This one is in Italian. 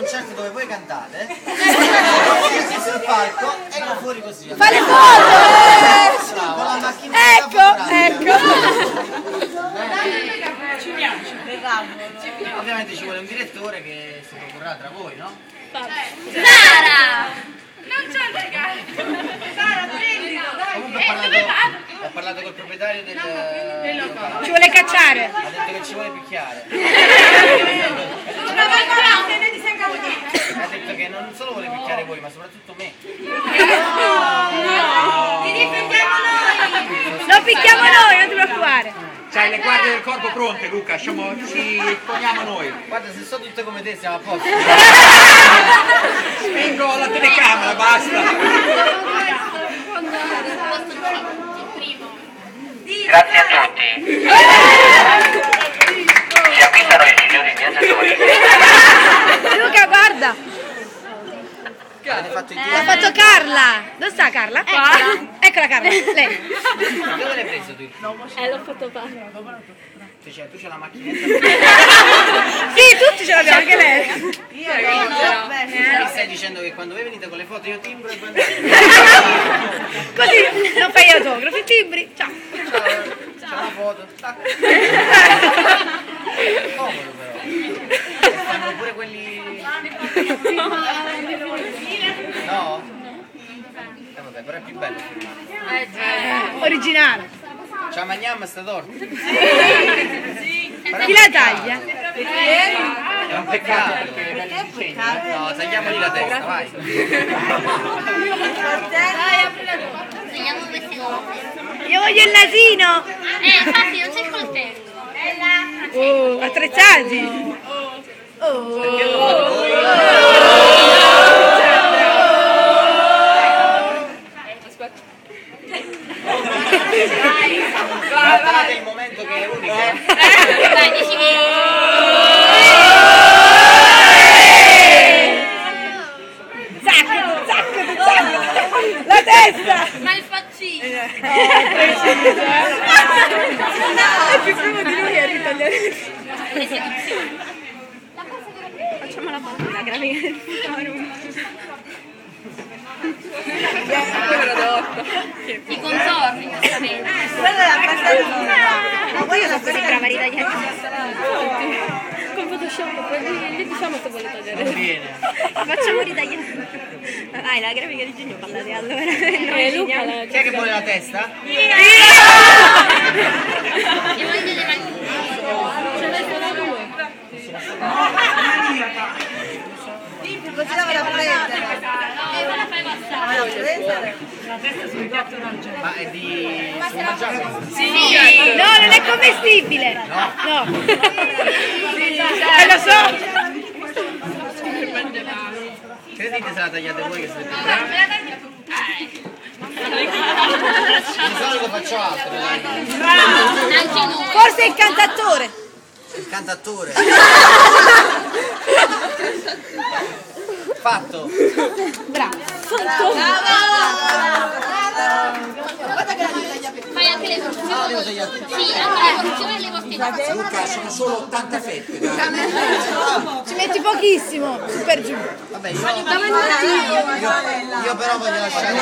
concerto dove voi cantate, metti sul palco e va fuori così. Fai le foto! Con la macchina. Ecco! Ci piace. Ovviamente ci vuole un direttore che si proporrà tra voi, no? Sara! Non c'è il legale. Sara, prendilo, dai. Comunque ho parlato col proprietario del locale. Ci vuole cacciare! Ha detto che ci vuole picchiare. Una volta ne ti sei caduto. Ha detto che non solo vuole picchiare voi, ma soprattutto me. Ti difendiamo noi. Lo picchiamo noi, non ti preoccupare! C'hai le guardie del corpo pronte, Luca, ci poniamo noi. Guarda, se sono tutte come te siamo a posto. Spingo la telecamera, basta. Grazie a tutti. Ci avvisano i signori viaggiatori. Luca, guarda! Avete fatto i L'ha tiri? fatto Carla! Dove sta Carla? Eccola Carla, lei! Dove l'hai preso tu? L'ho fatto fare. Tu c'hai la macchinetta? Sì, tutti ce l'abbiamo, anche lei! Mi stai dicendo che quando voi venite con le foto io timbro e prendo. Così non fai autografi, timbri, ciao! C'è una foto. Tac. Comodo però. E fanno pure quelli. No? Vabbè, però è più bello. Originale! Ciao Magnam sta torta. Chi la taglia? È un peccato. No, tagliamogli la testa, vai. Vediamo queste cose. Io voglio il nasino! Infatti non c'è il coltello. Oh, attrezzati! Perché lo fate voi? Guardate il momento che è unico. Dai, dici che... La testa! Ma il faccino! È più primo di lui a ritagliare le Facciamo la foto della grafica del I contorni, sapete. Quella è la passeggiata! Ma poi io sono così brava a ritagliare. Con Photoshop, poi diciamo se vuole togliere. Non viene. Facciamo ritagliare. Dai, la grafica di Genio parlate allora. Luca Chi è che vuole la testa? E voi delle mani. Ce ne sono due. Così la vado a prendere. E me la fai passare. Ma è di sfumaggiato? No, non è commestibile. No. No. Lo so. Credete se la tagliate voi che siete più bravi? Di solito faccio altro. Anche noi. Forse il cantattore. Il cantattore. Fatto. Bravo. Fai anche le porzioni. Ah, devo tagliare. Sì, anche le porzioni e le porzioni. Luca, sono solo 80 fette, dai. Ci metti pochissimo, su per giù. Vabbè, io però voglio lasciare